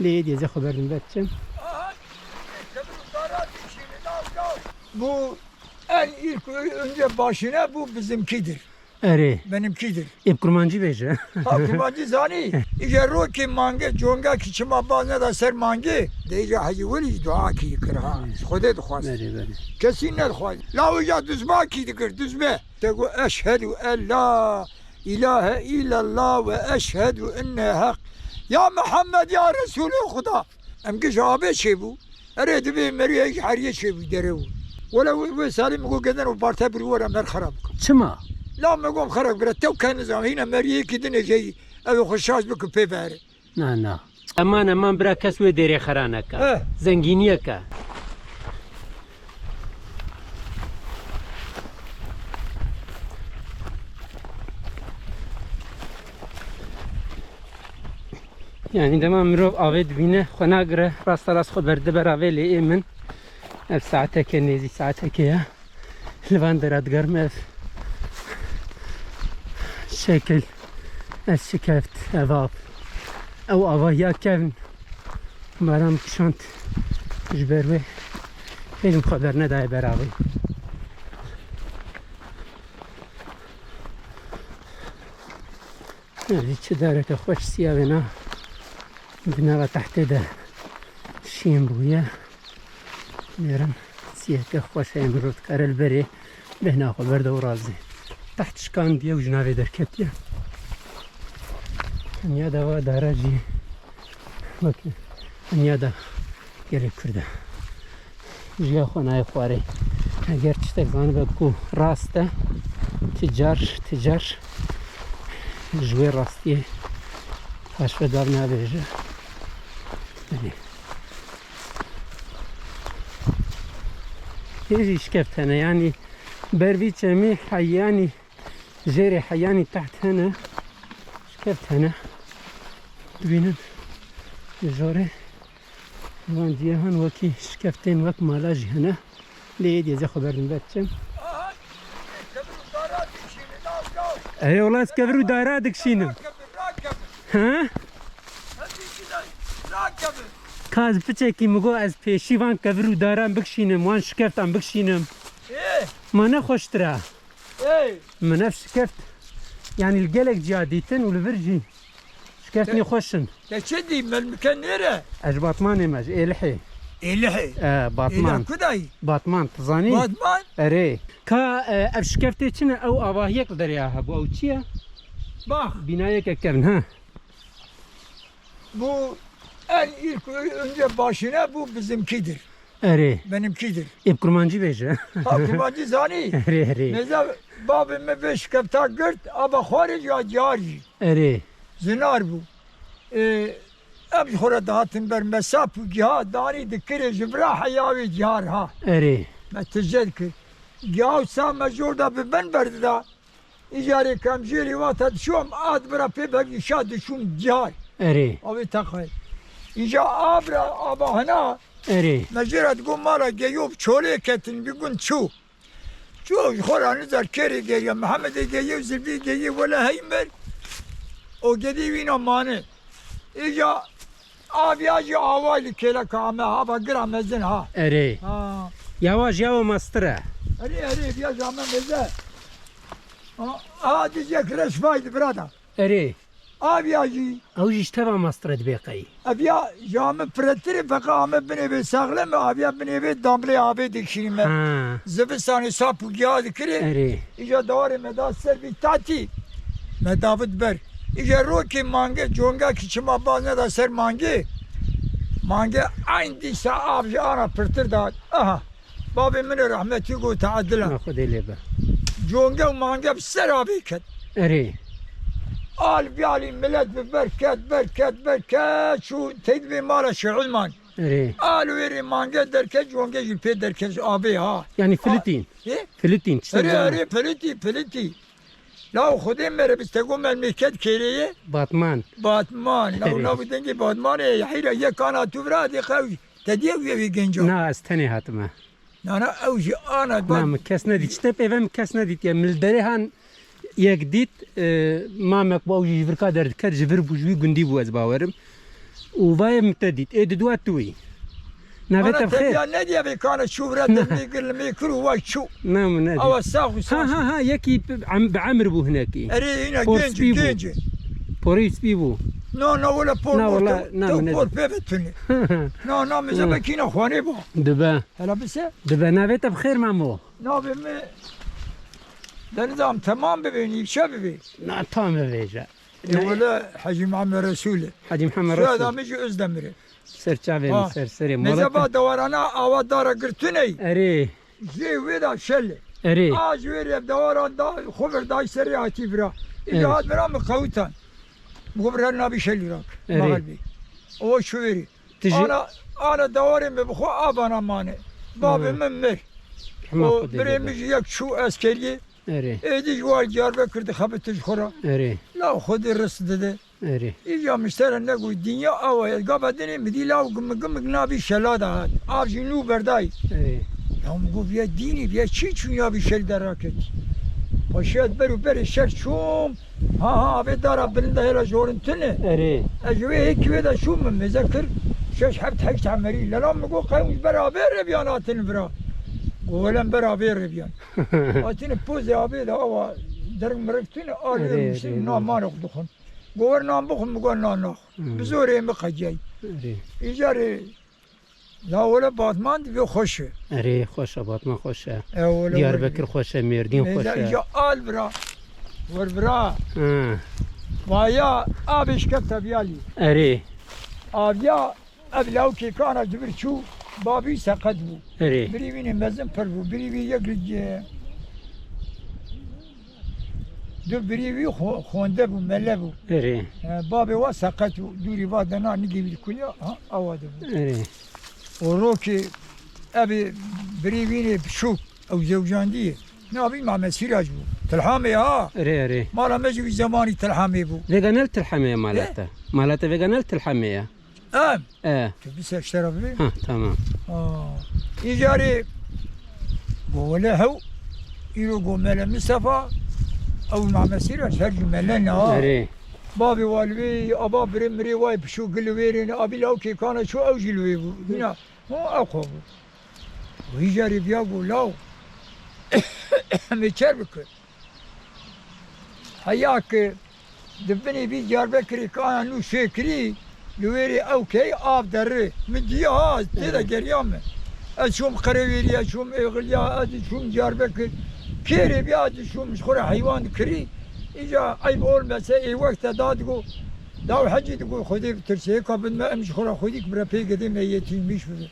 Leye diye haberini vereceğim. Bu en ilk önce başına bu bizimkidir. Eri. Benimkidir. Hep kurmancı beje. Ha kumancı zani. İşte roki mange conga ki çima bazına da ser mange. Deyce hacı veli dua ki yıkır ha. Xude duhaz. Beri. Kesin ne duhaz. La uca düzma ki yıkır düzme. Tegu eşhedü en la ilahe illallah ve eşhedü enne hak. Ya Muhammed ya Resulü Huda. Emkiş abi şey bu. Eredi bir meriye hariye şey bu derevu. Vela ve salim ko geden o parta bir vara mer xarab. Çıma. لا ما قوم خرج برا تو كان نظام هنا مريك دنيا جاي أبو خشاش بك بيفار Na. Aman bıra kes ve deri xaranaka. Zenginiyeka. Yani demam mirov aved bine xona gre rastalas xo berde beraveli emin. Ev saate ke nezi saate ke ya. Lvan deradgar mev. شكل الشكافت أضاف أو أضايا كافن مرام كشانت جبروي فيلم خبرنا داي براوي هذه دارك خوش سيابنا بنرى تحت ده شيم بويا نيرم سياك خوش يمرد كار البري بهنا خبر دورازي تحت شكان دي وجنابي دركتيا انيا دوا دراجي وكي انيا دا گري کرده جیا خونای خواري اگر تشتك زان بكو راسته تجار جوي راستي باش بدار نابيجه يجي شكفت انا يعني بربي تشمي حياني جيري حياني تحت هنا شكفت هنا تبينن جوري وان ديهن وكي شكفتين وك مالاجي هنا ليه زي خبرني باتشم اي والله سكبرو دارادك شينو ها كاز بتشكي مگو از پیشی وان کبرو دارم بکشینم وان شکفتم بکشینم ما خوش ترى من نفس شكفت يعني القلق جاديتن والفرجي شكفتني خوشن تشدي من المكان نيره اش باطمان ماج الحي الحي باطمان كداي باطمان تزاني باطمان اري كا اف شكفتي تشنا او اباهيك درياها بو او تشيا باخ بنايك كرن ها bu en ilk önce başına bu bizimkidir. اري Benimkidir. اب kurmancı beje Ha kumancı zani. اري Neza babime beş kapta gırt ama xaric ya cari. اري Zinar bu. Em xora dağıtın ber mesap giha dani dikire jibra hayavi car ha. اري Meteced ki. Giha sa mecurda bi ben berdi da. İcari kamjeri vata şum ad bra pebek işa düşüm car. اري Abi takay. İca abra abahana. اري Meceret gumara geyop çole ketin bir gün çu. Çu xoranı zar keri geliyor. Muhammed'e geliyor, zilbi geliyor. Vela heymer. O gedi vina mani. İca abi acı avaylı kele kame ha bagira mezin ha. اري Ha. يواج ياو ماسترا Hadi ya zaman meze. Ha diyecek reşvaydı brada. اري Abi acı. او جيشتبا ماسترا دبيقي Abi ya camı pretiri fakat ame beni bir sağlam abi ya beni bir damle abi dikşirme. ها Zıbıstanı sapı giyadı kiri. اري İca doğru meda servi tati. Medavut ber. İca roki mange conga kiçima bazına da ser mange. Mange aynı dişe avcı ana pırtır da. Aha. Babimin rahmeti go taaddilen. ناخذ ليبا Conga mange ser abi ket. اري Al biyali millet bir berket. Şu tedbir mala şuulman. اري Al veri mange derken conga jilpe derken abi ha. يعني فلتين İyi. فلتين Arı peliti. La خودم میره بستگو مملکت کریه باطمان باتمان لا بدنگی باتمان یحیل یک کانا تو برادی خوی تدیو یوی گنجا نا استني هاتما نه اوجی آنا نا مكاس نديت شتب ايفا مكاس نديت يا من الدريهان يك ديت ما مك باوجي جبر كادر كر جبر بوجوي غندي بواز باورم وفاي متديد إيه دوات توي نافت أنا بخير تبيان ندي أبي كان شوف رد ميقل ميكرو واي شو نعم نادي أو الساق ها يكي بعمر بو هناكي أري هنا بورس جنجي بيبو. جنجي بوريس بيبو نو ولا بور لا والله، نعم، تو بور بيبتني نو مزبا كينا خواني بو دبا هلا بس نافت بخير مامو نو بمي النظام تمام ببيني شبابي نا تام بيجا ولا حجي محمد رسوله حاجي محمد شو هذا رسول مجي أزدمري سر شافين سر سري مزبا دورنا أو دارا قرتني أري زي ويدا شله أري ويري بدوران دا خبر داي سريعة تبرا إذا هاد برا مقوتان مقبر النبي شلي راك أري. مغربي هو شويري تجي أنا دوري مبخو أبانا ماني بابي من مر بري مجي يك شو أسكري أري إيدي جوار جار بكرد خبت الخرا أري لا خد الرصد ده أري إجا مشترى نقول الدنيا أو قابا دني مدي لا وقم نبي شلادة هاد أبجي نو برداي أري هم قو بيا ديني بيا شي نبي شل دراكت وشاد برو شر شوم ها أبي دارا بلنده هلا جورن تنه أري أجوي هيك كذا شو من مذكر شاش حبت حاجة عمري لا مقول قايم برابر ربيانات برا ولم برابر ربيان أتين بوزي أبي ده هو درج مركتين أري مسلم نام ما نخدخن قور نام بخن مقول نام بزوري مخجي أري إجاري لا ولا باطمان دي خوشه أري خوشة باطمة خوشة ولا ديار بكر خوشة ميردين إذا خوشة إجا آل برا وربرا آه ويا أبيش كتب يالي أري آبیا ابلاو کی کانا جبر چو بابی سقط بو أري بریوی مزن پر بو بریوی یک دو بریوی خونده بو مله بو أري بابی وا سقط بو دوری با دنا نگی بی کلیا آواده بو أري و رو کی ابی بریوی بشوک او زوجاندیه نابی مع مسیراج بو تلحامي أري مالا مجي زماني تلحامي بو فيجانلت الحمية مالته فيجانلت الحمية بس اشترى بي ها تمام إيجاري ولا هو يروقوا مالا مصطفى أو مع مسيرة شرج مالنا أري بابي والبي أبا برمري واي بشو قلويرين أبي لو كي كان شو أوجي لويبو هنا مو أقوى ويجاري بياقو لاو ميشربك حياك دبني بي جار بكري كان نو شكري لويري اوكي اب دري مديا ها تدا جريام اشوم قرويري اشوم اغليا اشوم جار بكري كيري بيا اشوم مشخور حيوان كري اجا اي بقول بس اي وقت دادقو داو حجي تقول خدي ترسي قبل ما امشي خورا خديك برا بي قديم يتيم مش بده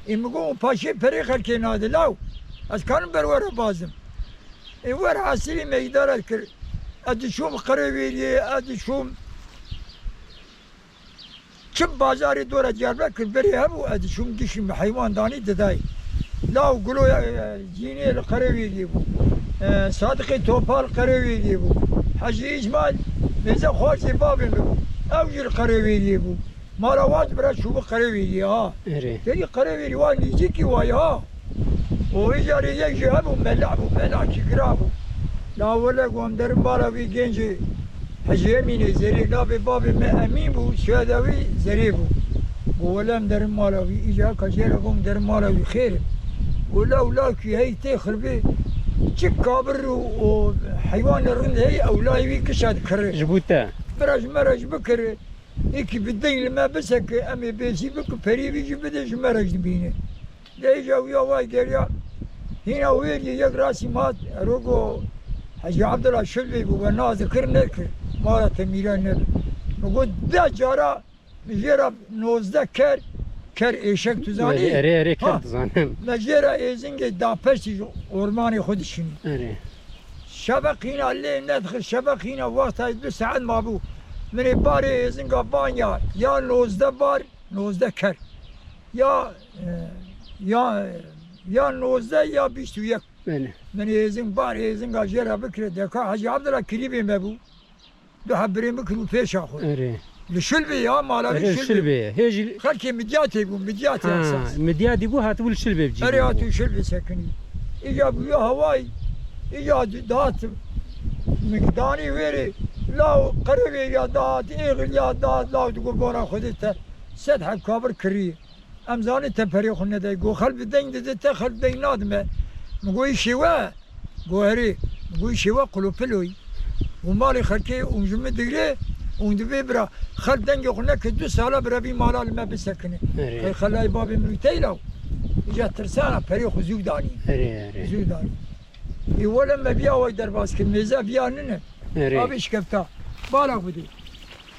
يمقو باشي بريخ الكيناد لاو از كان برورا بازم اي ورا عسلي ما يدار الكر ادي شوم قرويري ادي شوم شب بازاري دورة جاربكر بري هبو ادي شوم دشم حيوان داني دداي لاو قولوا جيني القروي يجيبو صادقي توبال قروي يجيبو حجي اجمال ميزا خوش بابي بو اوجي القروي يجيبو ماراوات برا شوب قروي يجي تري قروي وان يجيكي واي ويجاري يجي هبو ملعبو ملعشي قرابو لا ولا قوم درم بالا في جنجي حجي اميني زري لا بابي ما امين بو شهدوي زري بو ولم درم مالاوي اجا كجير قوم درم مالاوي خير ولا كي هي تخربي تشك كابر وحيوان الرند هي اولاي كشاد كر جبوتا برج مرج بكر هيك بالدين لما بسك امي بيسي بك فريبي جبدش مرج بينه ديجا ويا واي قريا هنا ويلي يقراسي مات روقو حجي عبد الله الشلبي بو ذكر نكر مالة ميران نبي نقول دا جارا مجرب نوزده كر ايشك تزاني أري كر تزانم مجرى ايزنج دا پشتی اورماني خودشيني أري شبق هنا اللي ندخل شبق هنا وقت هاي 2 ساعات ما بو من باري ايزنج بانيا يا نوزده بار نوزده كر يا نوزده يا 21 من ايزنج بار ايزنج جرى بكره دكا حجي عبد الله كريبي مبو دو حبرين بكرو فيش اخوي أري الشلبي يا مالا الشلبي هيجي خلكي مدياتي يقول مدياتي اساس مدياتي بو هاتول الشلبي بجي ارياتو الشلبي سكني اجا بيا هواي اجا دات مقداني ويري لا قربي يا دات اغل يا دات لا تقول بورا خدته سد حب کابر کری ام زانی تپری خونه دی گو خل بدین دی تا خل بدین نادمه مگوی شوا گوهری مگوی شوا قلوپلوی و مالی خلکی اون جمع دیگه اون دوی برا خل دنگ خونه که 2 ساله برا بی مالا لما بسکنه که خلای بابی مروتیلو ایجا ترسانه پری خو زود دانی زود دانی ای ولما بیا وای درباز که میزه بیا ننه آبی شکفتا بالا بودی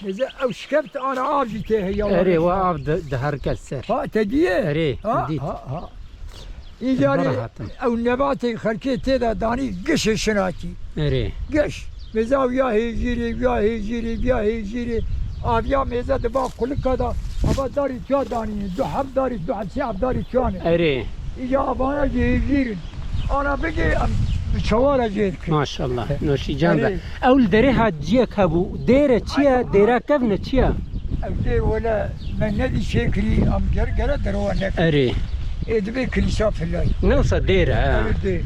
میزه او شکفت آنا آب جیته یا اره و آب ده هرکت سر ها تدیه اره دید ایجاری او نبات خلکی تیدا دانی گش شناکی اره گش میزه بیا هیجیری بیا هیجیری بیا هیجیری آبیا میزه دبا کلکا دا آبا داری چا دانی 2 حب داری 2 حب 3 حب داری چانه اره ایجا آبانا هیجیرین آنا بگی چوارا جید که ماشاءالله نوشی جان به اول دره ها جیه کبو دیره چیه دیره کبنه چیه او دیر ولا من ندی شکری ام گره دروا نک اره ادبی کلیسا فلای نوصا دیره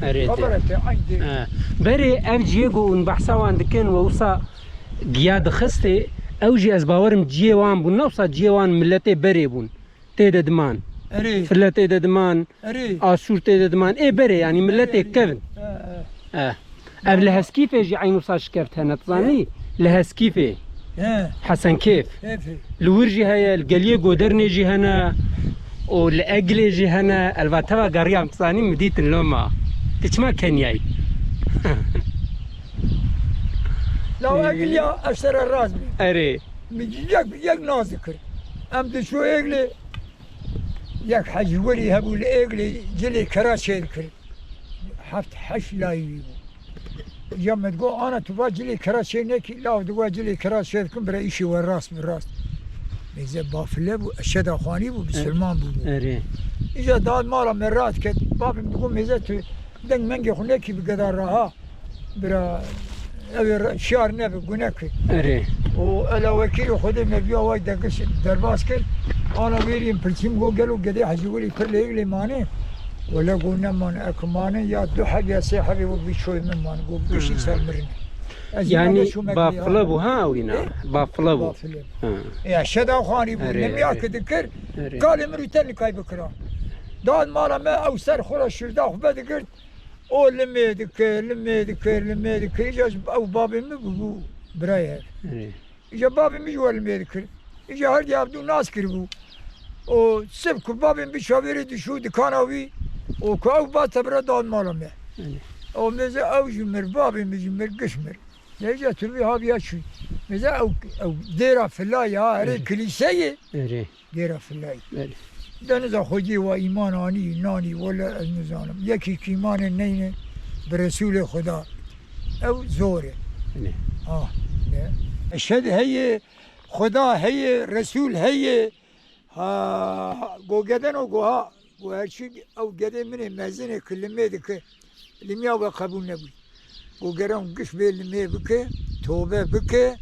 اره خبرته عین دیر بری اف جیه گو اون بحثا وان دکن و اوسا گیاد خسته او جی از باورم جیه وان بون نوصا جیه وان ملته بری بون تیده دمان فلت تیده دمان آسور تیده دمان ای بری یعنی ملته کبن اف لهسكيفه جي عينو صار شكفت هنا تظني لهسكيفه حسن كيف الورجي هي القليه قدرني جي هنا والاقلي جي هنا الفاتوا قريام تصاني مديت اللوما تشما كنياي لو اقليا اشترى الراس اري يك نازكر ام شو اقلي يك حج ولي هبو الاقلي جلي كراشي الكل حفت حش لايو يوم تقول انا تبغى جلي كراشي نكي لا تبغى جلي كراشي كم برا شيء والراس بالراس اذا بافله بو اشد اخواني بو بسلمان بو اري اذا داد مالا مرات كت باب تقول ميزه دنگ منجي خنكي بقدر راها برا شهر نبي قناك اري والا وكيل خدم نبي وايد دقش درباس كل انا ويريم برشيم جو قالوا قدي حجولي كل لي ماني ولا قلنا من اكمانه يا 2 حب يا 3 حب وبشوي من مان قول بشي صار مرن يعني بافلبو ها وينا بافلبو يا شدا خاني بو لم ياكد ذكر قال مريتني كاي بكره داد مالا ما او سر خرا شردا خبد قلت او لمي ذكر اجا او بابي مبو برايه اجا بابي مجوا لمي ذكر اجا هر يابدو ناس كربو او سبك بابي بشاوري دشو دكاناوي او كاو بات برا داد مالا ما او مزه او جمر بابي مجمر قشمر نجا تبي هابيا شو مزه او ديرا فلاي ها هري كليسيه ديرا فلاي دنزا خوجي و ايمان اني ناني ولا نزانم يكي كيمان نينه برسول خدا او زوره اشهد هي خدا هي رسول هي ها گو گدن و گوها گو هرچی او گده منه مزنه کلمه دکه لمیا و قبول نبود گو گرم گش به لمه بکه توبه بکه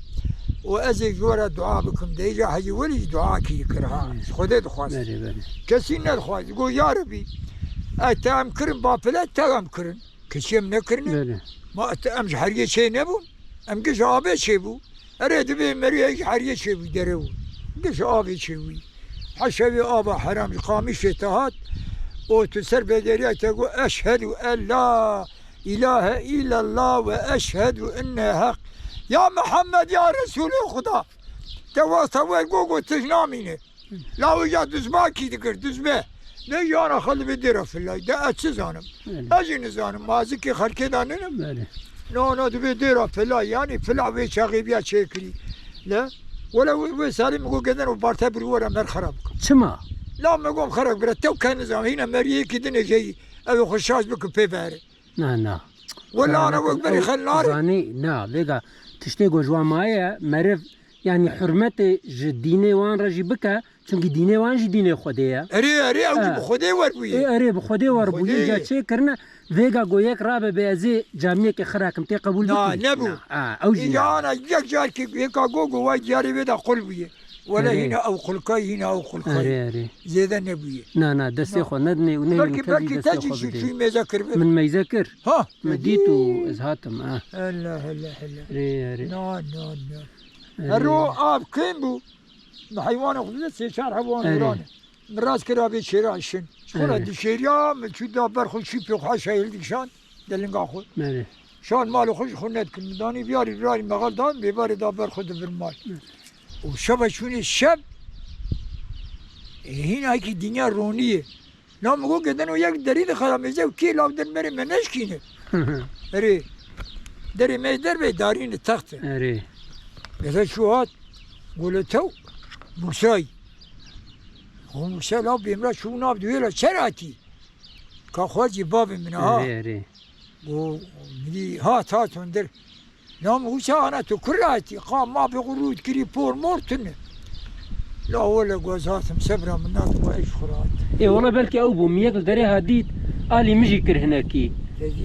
و از جورا دعا بکم دیجا حجی ولی دعا کی کرها خدا دخواست کسی ندخواست گو یا ربی اتام کرن با پلت تام کرن کشیم نکرنه ما اتام حریه چه نبود ام گش آبه چه بود اره دبی مریه حریه چه بود دره بود گش آبه چه بود حشوي آبا حرام قامي شتهات وتسر بدريا تقول أشهد أن لا إله إلا الله وأشهد أن حق يا محمد يا رسول خدا تواصل قوقو تجنامينه لا وجا دزباكي ذكر دزبه ليش أنا خلي بديره في الله ده أتشزانم أجي نزانم مازكي خلكي داننم لا دبي ديره في الله يعني في العوي شاغبيا شكري لا ولا وسالم يقول كذا وبارتا برورا مر خراب شما لا ما قوم خراب برا تو كان نظام هنا مريه كدنا جاي ابي خشاش بك بيبار نا ولا انا وقبري خلنار يعني نا لقى تشتي جوا معايا مرف يعني حرمتي ديني وان راجي بكا چونكي ديني وان جي ديني خديه اري او بخدي وربوي اري بخدي وربوي جا چه کرنا ويغا گويك رابه بيازي جامعه کے خراكم تي قبول لا نبو او جي انا يك جار كي يكا گوگو واي جاري بدا قلبي ولا هنا او خلقاي هنا او خلقاي اري زيدا نبوي نا دسي خو ندني وني بركي تجي شي مذاكر من ما يذاكر ها مديتو ازهاتم الله اري نا الرو اب كيمبو حيوان خذ سي شهر حيوان أري. ورانه من راس كرابي شيراشن شكون أري. دي شيريا من شو دابر خو شي بيو حاشا يلديشان دلنقا خو بله شان مالو خوش خونت كن داني بياري بياري مغال دان بيباري دابر خود بالمال وشبه شوني الشب هنا هيك الدنيا رونية لا مقول كده انه يك دريد خراميزه وكي لا بدر مري منش كينه اري دري ما يدر بيدارين التخت اري مثلا شو هات قولتو موساي هو موسى لا بيمرا شو نابدو يلا شراتي كاخوجي بابي من ها اري ومدي هات وندر نام وشا انا تكراتي قام ما بغرود كري بور مورتن لا ولا جوزات مسبرة من ناس وايش خرات اي والله بالك ابو ميك دري هاديت الي مجي كر هناكي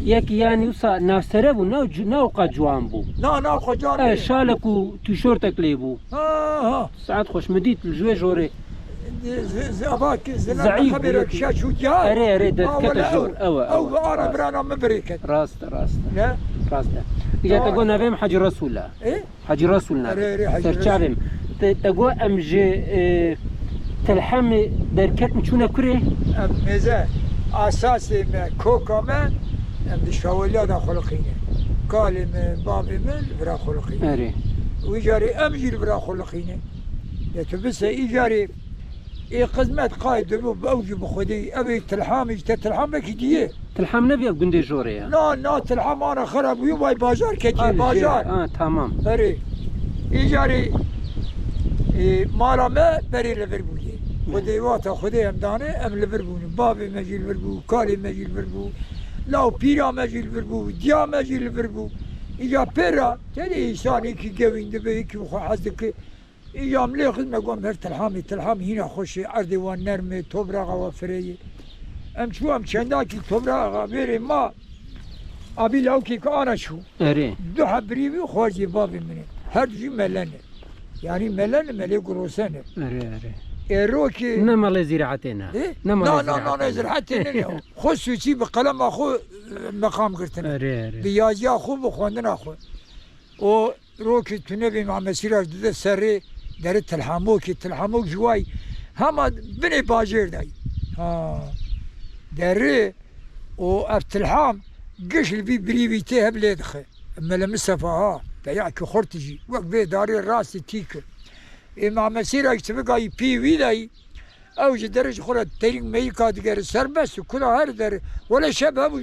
ياك يعني وصا ناس تربو ناو قا جوان بو نا خجاني شالك و تيشورتك ليبو ها ساعات خوش مديت الجوي جوري زعباك زعيم خبرك شاشو جاي اري كتجور او انا برانا مبريكت راست لا راست اجا تقول نبيم حج رسول الله ايه حج رسولنا سرچارم تقول امجي تلحم دركت مشونا كري مزه اساسي ما كوكا ما ام شاوليا دا خلقينه قال من بابي من برا خلقينه اري ويجاري امجي برا خلقينه يتبس ايجاري اي خدمات قائد باوجي بخدي ابي تلحام تلحام بك ديه تلحم نبي قندي جوري لا تلحام انا خرب ويباي بازار كتير بازار تمام اري ايجاري مالا ما بري لفربويه خدي واتا خدي امدانه ام لفربوني بابي مجي لفربو كالي مجي لفربو لاو بيرا مجي لفربو ديا مجي لفربو ايجا بيرا تاني انساني كي قوين دبي كي وخو حزك ايام لي خدمه قوم هر تلحام هنا خوشي عردي وان نرمي توبراغا وفريه ام شو ام چنداكي توبراغا بيري ما ابي لوكي كانا شو اري دو حبريبي وخوجي بابي مني هر جي ملنه يعني ملي قروسانه اري ايروكي نما لا زراعتنا ايه لا زراعتنا خصو شي بقلم اخو مقام قرتنا اري بياجي اخو بخوندنا اخو و روكي تنبي مع مسيرة جديدة سري دارت تلحموك جواي هما بني باجير داي داري و افتلحام قش البي بريبيتي هبلي دخل اما لمسفا تياكي خورتجي وقت بي داري راسي تيكل مع مسيرة يتبقى بي وي داي او درج خورت تيرين ميكا دقار سربس وكل هار داري ولا شاب همو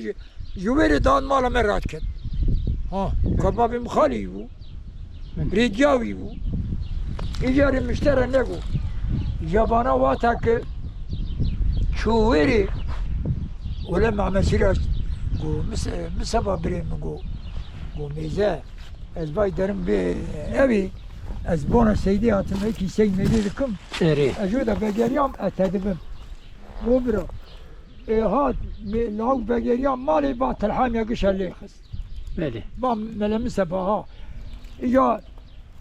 جويري دان مالا مرات كد كبابي مخالي يبو رجاوي بو اجاري مشترى نقو جابانا واتاك شويري ولا مع مسيرة قو مسابا بريم قو ميزا از باي درم بي ابي از بونا سيدي هاتم هيكي سيد ميدي لكم اري اجودا بقريام اتدبم وبرا هات لهوك بقريام مالي بات الحام يقش اللي خس بله با ملمسه باها اجا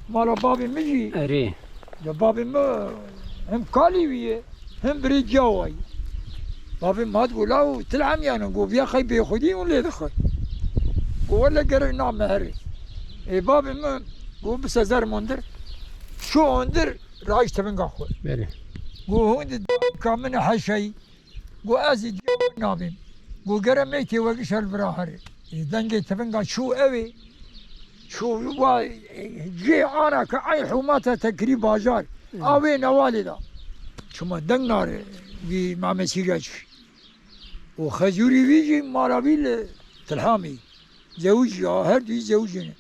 مالا بابي مجي اري يا بابي ما هم كالي ويه هم بريد جواي بابي ما تقول لا تلعم يعني نقول يا خي بيخدي ولا دخل ولا قرر نعم هري اي بابي ما قول بس زر مندر شو اندر رايش تبن قخوي بله قول هند كامن حشي قول ازي نابين قول قرر ميتي وقش البراهري دنجي تبنقا شو اوي شو جي انا كاي حوماتها تكري باجار اوي نوالدا شو ما دنگ نار في مع مسيرج وخزوري بيجي مارابيل تلحامي زوجي هردي زوجنا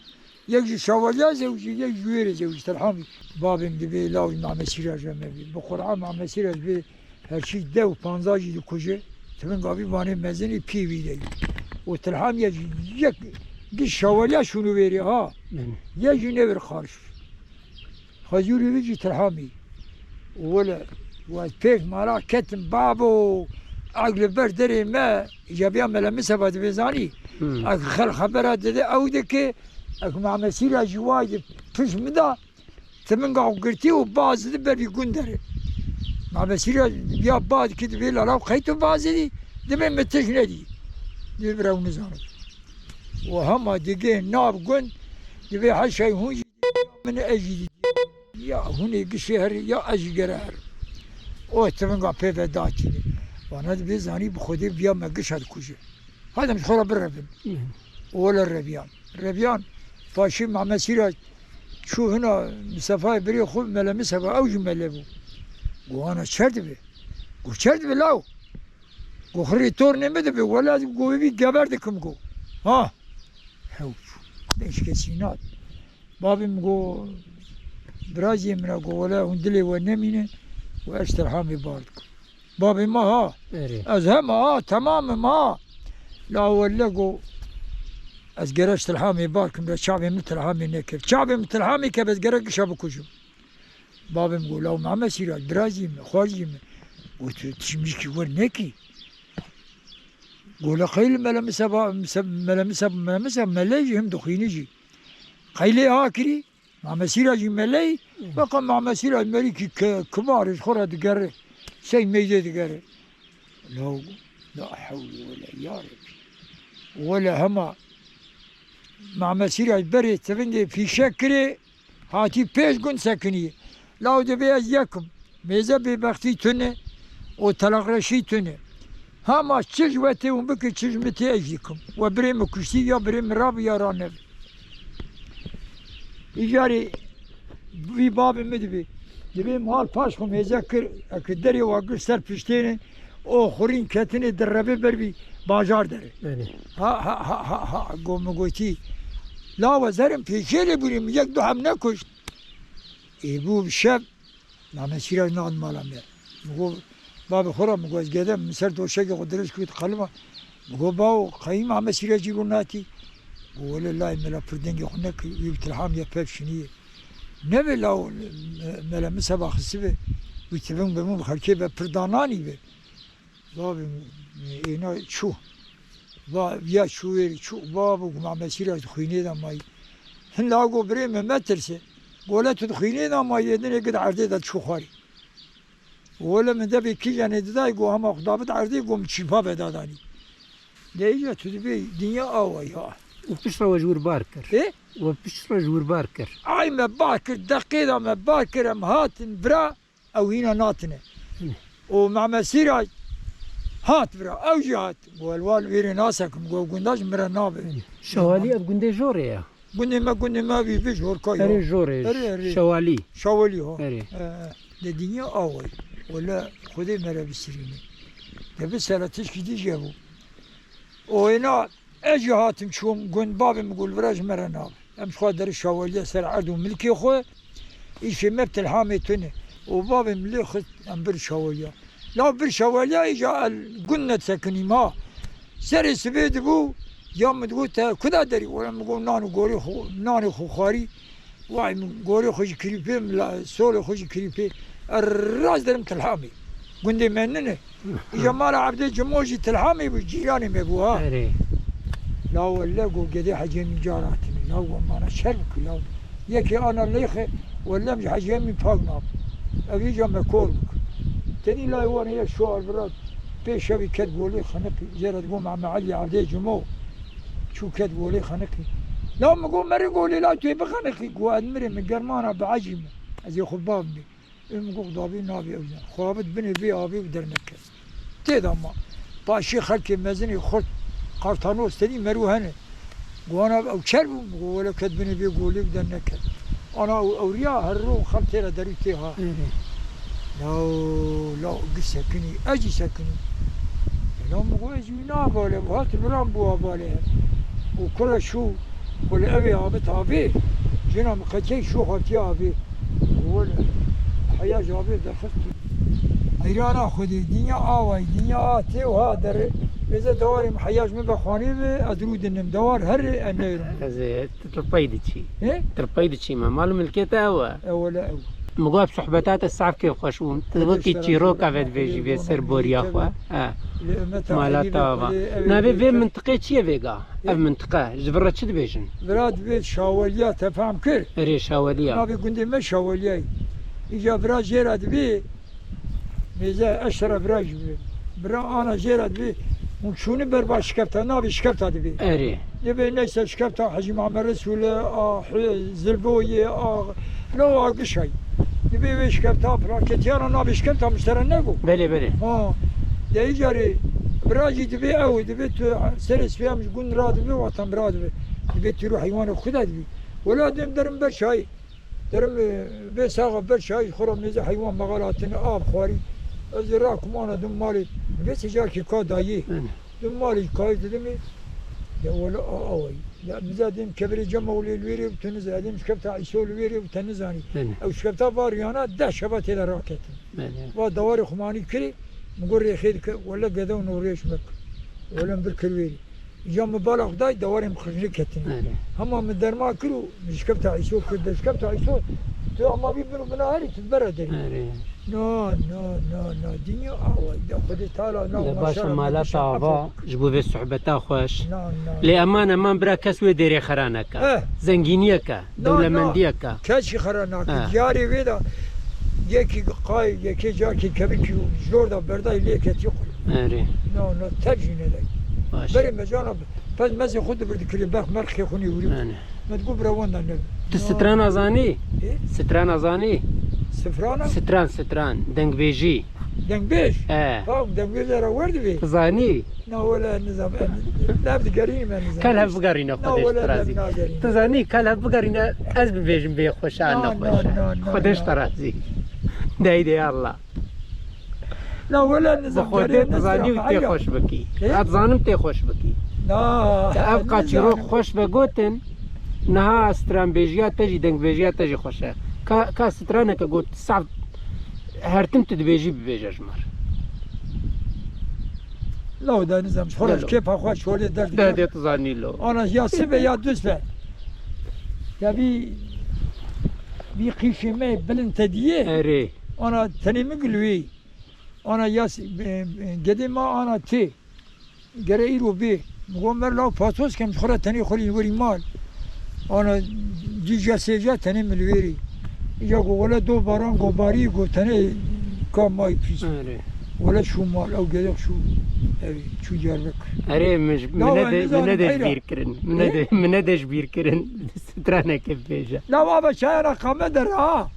يجي شواليا زوجي يجي جويري زوجي تلحامي بابي مدبي لاوي مع مسيرج بقرعه مع مسيرج بي هرشي دو بانزاجي دو كوجي تبنقا بي باني مزني بي دي وتلحام يجي شواليا شنو بيري يجي نبر خارج خزوري بيجي تلحامي ولا وبيك مرا كتم بابو عقل بردري ما جابيا ملمسها بعد بيزاني خل خبرها دي او دك مع مسيرة جواي فش مدا تمنقع وقرتي وباز دبر يكون دري مع مسيرة بيا بعد كده بيلا لو خيتو باز دي دبر متشنا دي دبر ونزاني وهم دقين ناب قن دبي حشي هون من اجي یا هونی گشی هر یا اجگره هر او تفنگا پیو داچینی وانا بزانی بخودی بیا مگش هد کجه هذا مش خلا بالربن ولا الربيان فاشي مع مسيرة شو هنا مسافة بري خل ملا مسافة أوج ملابو وانا شرد به شرد به لاو خري تور نمد به ولا جو بي جبردكم جو ها هوش ليش كسينات بابي مجو برازي من جو ولا هندلي ونمينه واشترحامي باردكم بابي ما ها أزهم ها تمام ما لا ولا جو از گرشت الحامی بارکم را شعبی مثل حامی نکرد شعبی مثل حامی که بس گرک شب کجم بابم گفت لو معمه سیرات برازیم خارجیم گفت تشمیش کی ور نکی گفت خیلی ملمسه ملیجی هم دخینی جی خیلی ها کری معمه سیرات جی ملی بقى معمه سیرات ملی کی کمارش خورد گره سی میده گره لا حول ولا یا ربی ولا هما مع مسيرة بري تفندي في شكري هاتي بيش قن سكني لاو دبي أزيكم ميزا ببختي تنه وتلغرشي تنه هما تشجوتي ومبكي تشجمتي أجيكم وبريم كشتي يا بريم راب يا رانب إجاري في باب مدبي دبي مال باشكم ميزا كدري واقر سر بشتينه او خورين كتني دربي بربي باجار داره ها قوم قوتي لا وزرم پیشیلی بودیم یک دو هم نکشت ای بو شب نامه سیرای نان مالا میر مگو باب خورم مگو از گدم مثل دوشه که قدرش کود قلمه مگو باو قیم همه سیرای جیرو ناتی مگو ولی لای ملا پردنگی خونه که یبتلحام یا پیب شنیه نبی لاو ملا مسابا خسیبه ویتفنگ بمون خلکه به پردانانی به بابی اینا چو یا شوير شو بابو مع مسيرة تخيني ذا ماي هن لاقو بريم مترسه ولا تدخيني ذا ماي يدني قد عردي ذا شو خاري ولا من ذا بكي يعني ذا يقو هم أخدابت عردي يقوم تشيفا بداداني ليجا تدبي دنيا أوي ها وبشرى وجور باركر إيه وبشرى جور باركر أي ما باركر دقيقة ما باركر أم هاتن برا أو هنا ناتنه ومع مسيرة هات برا او جهات والوال ويري ناسكم جو قنداش مرا نابه شوالي اب قندي جوريا قندي ما في جور كاي اري جوري شوالي ها الدنيا اول ولا خذي مرا بسريني تبي سالتش كدي جابو وهنا اجهاتم شوم قند بابي مقول براج مرا ناب امش خاطر الشواليه سر عدو ملكي خو ايش مبت الحامي تنه وبابي ملي خد ام بر شواليه لا بالشواليه اجا قلنا سكني ما سري سبيد بو يوم تقول كذا دري ولا نقول نانو قوري خو نانو خو خاري واي من قوري خوش كريبي سولو خوش كريبي الراس درم تلحامي قندي مننه اجا مال عبد الجموجي تلحامي بجيراني مبوها لا ولا قو قدي حاجه من جاراتني لا ما انا شرك لا يكي انا ليخي ولا مش حاجه من فاقنا ابي جا مكورك تاني لا وانا هي الشوار براد بيش شبي كتبوا لي خنقي زيرت قوم مع معلي عبدي جمو شو كتبوا لي خنقي لا ما قوم مري قولي لا توي بخنقي قواد مري من قرمانه بعجم ازي خبابني ام قوم ضابي نابي اوزان خوابت بني بي ابي ودرنك تيدا ما باشي خلكي مزني خد قرطانوس تاني مروهنه وانا او شربوا ولا كتبني بي قولي ودرنك انا اوريا هالروم خلتي لا دريتيها لا سكني اجي سكني لا مقول اجي نابالي وهات البرام بوا بالي وكل شو ولا ابي عبت ابي جينا مقتي شو خالتي ابي ولا حياه جابي دخلت ايران خذي الدنيا اواي الدنيا اتي وهذا اذا دواري محياج من بخواني ادرود انم دوار هر انير زي تربيدتي ايه تربيدتي ما مالو ملكيته ولا مقاب صحبتات الصعب كيف خشون تبكي تشيروك عفت بيجي بيسر بوريا خوا مالا طابا نبي في منطقة شيء فيجا اف منطقة جبرت شد بيجن براد بيت شاوليا تفهم كل ري شاوليا نبي كنت ما شاوليا اجا برا جيراد بي ميزا اشرب براج بي برا انا جيراد بي وشوني بربا شكبتها نبي شكبتها دبي اري يبي ليس شكبتها حجي معمر رسول زلبويه لا اقشي دبی وشکفتا پراکتیانا نابشکفتا مشترن نگو بله بله ها دیگه جاری براجی دبی او دبی تو سرس فیامش گون را دبی وطن برا دبی دبی تو رو حیوان خدا دبی ولا دم درم برشای درم به ساق برشای خورم میز حیوان مقالاتن آب خواری از را کمانا دم مالی دبی سجار کی کا دایی دم مالی کای دمی یا ولا آوی یا مزادیم کبری جمع ولی الویری و تنزادیم شکفتا عیسول الویری و تنزانی او شکفتا باریانا ده شبات الى راکتی و دوار خمانی کری مقول خير ولا قدو نوريش مك ولا مبرك الويلي جام مبالغ داي دواري مخرجين كتين هم من در ما كلو مش كبت عيسو كده كبت عيسو تو ما بيبنوا من هاري تتبرد نو دنيا أول ده خد تعالى لا باشا مالا طابا جبو في صحبتا خوش لأمانة ما برا كسوي ديري خرانك زنجينيك دولة منديك كاشي خرانك جاري ويدا یکی قای یکی جا کی کبی کی جور دا بردای لیکت یخور آره نه ترجیح نداری بریم مجانا پس مزه خود بردی کلی بخ مرخی خونی وری مدگو بروان دا نبی ستران ازانی ستران ازانی ستران دنگ بیجی دنگ بیج دنگ بیج را ورد بی زانی نه ولا نظام نبدی گرینی من نظام کل هف بگرینه خودش ترازی تزانی کل هف بگرینه از ببیجم بی خوشان نخوش خودش ترازی دایده الله لا ولا نظام خودت تزانی و تی خوش بکی اتزانم تی خوش بکی ابقا چرو خوش بگوتن نه استران بیجیا تجی دنگ بیجیا تجی خوشه که سترانه که گوت صعب هرتم تدبیجی ببیجش مر لا ده نظام خلاص كيف اخوات شويه درد ده تزاني له انا يا سبع يا دوسبه تبي بيقيش ما بلنت ديه اري انا تاني مقلوي انا يا قديما انا تي قريرو بي مغمر لو فاتوس كم خرا تاني خلي وري مال انا جيجا سيجا تاني ملويري يا ولا دو باران غباري غو تاني كم ماي فيش اري ولا شو مال او قدر شو شو جاربك اري مش منادش بيركرن منادش بيركرن سترانه كيف بيجا لا بابا شاي انا قامه درها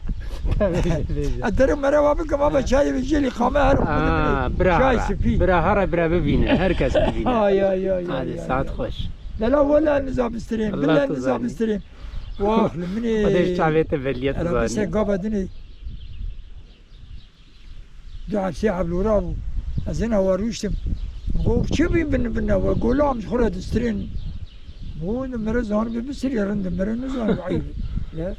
ادري مره بابا بابا شاي بيجي لي قامه برا برا هرا برا ببينه هركس ببينه يا هذه ساعات خوش لا ولا نظام استرين بالله نظام استرين واخ مني قديش تعبت بليت انا بس قابدني دعاء ساعه بالوراب ازينها وروشتم قول شبي بنا وقول لهم خلد استرين مو مرز هون بسري رند مرز نزان عيب لا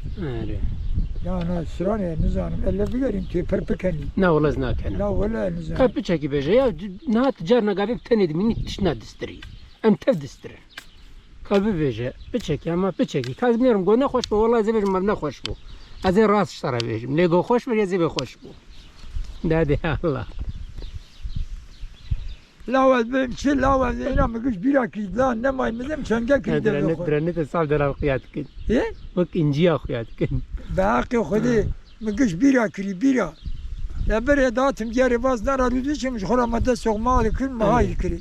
لا انا سراني نزان الا بقرين تي بربكني لا والله زناك انا لا ولا نزان كاب بتشكي بيجا يا نهات جارنا قابل تند مني تشنا دستري ام تدستري كاب بيجا بتشكي اما بتشكي كاز بنيرم قلنا خوش بو والله زي ما نخوش بو ازي راس اشترى بيجم ليقو خوش بو زي خوش بو دادي الله لا بمشي لا انا ما قلت بيراكي لا نما مدام شنقا كي درنت صعب در القيات كن ايه وك انجيا خويات كن باقي خدي ما قلت بيراكي بيرا لا بري داتم جاري باز نرا روديش مش خرا مدى سوق مالي كل ما هاي كري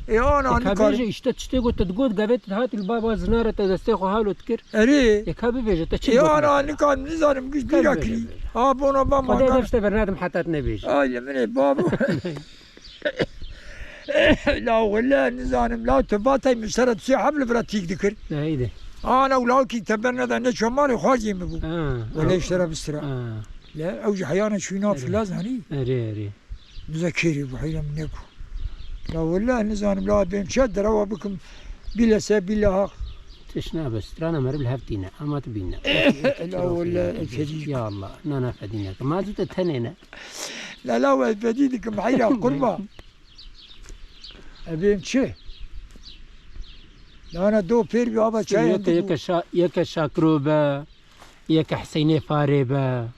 اي انا كابيجا اشتا تشتي قلت تقول قابت هات البابا زنارة تدستيخو هالو تكر اري يا كابيجا تشتي اي انا نكان نزارم قلت بيراكي ابونا بابا خدي دفت برنادم حتى تنبيج يا مني بابا لا ولا نزانم لا تباتي مشترى تسي حبل برا تيك ذكر هيدا انا ولا كي تبرنا ذا نشو مالي خارجي مبو ولا يشترى بالسرعه لا اوجي حيانا شو ناف لازم هني اري مذكري بحيرة منكم لا ولا نزانم لا بمشد روا بكم بلا سبيل هاخ تشنا بس ترانا مرب الهفتينا اما تبينا لا ولا الفديد يا الله انا فديناك ما زلت تهنينا لا الفديدك بحيرة قربة ابيم شي لا انا دو بير بابا شاي يك شاكروبا يك حسيني فاريبا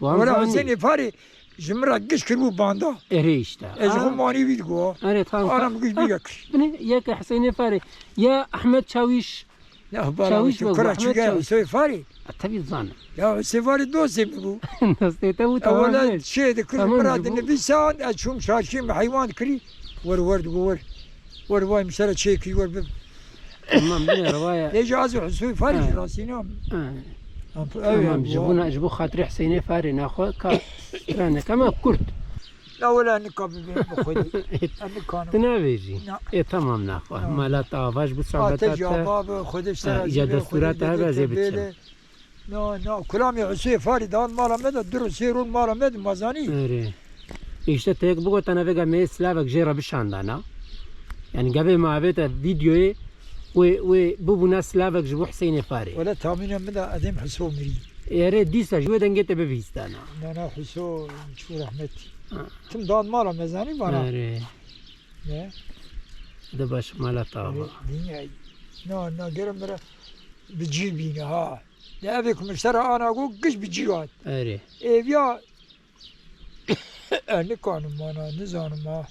ولا حسيني فاري جمرة قش كربو باندا اريشتا ماني بيدقوا انا مقش بيك يك حسيني فاري يا احمد شاويش لا بالا شكرا شكرا سوي فاري اتبي الظانا يا سفاري دوسي بقو نسيته اولا شيء كل مراد النبي سان اشوم شاشيم حيوان كري ورد واي مشترى شيكي تمام بلا روايه ليش عازو حسوي فارج راسي نوم تمام جبو خاطر حسيني فاري ناخو كان كما كرت لا ولا نكاب بخدي النكان تنابيجي اي تمام ناخو ما لا طافاش بصعوبات باب خدش يا دستورات هذا زي بتشم نا كلامي عسي فاري دان مالا مد درس سيرون مالا مد مزاني اري işte tek bu tane vega meslavak jera bişandana yani gabe muhabbet videoyu ve bu buna slavak jibu Hüseyin Fari ولا تامين مد ادم حسو مري yere disa jibu dengete bebistana انا حسو شو رحمتي تم دان مالا مزاني bana اري ne da baş mala tava dünya نا قرم مرة بتجيبينا ها لا أبيكم اشترى أنا أقول قش بتجيوات اري إيه يا أنا كانوا ما أنا نزانوا ما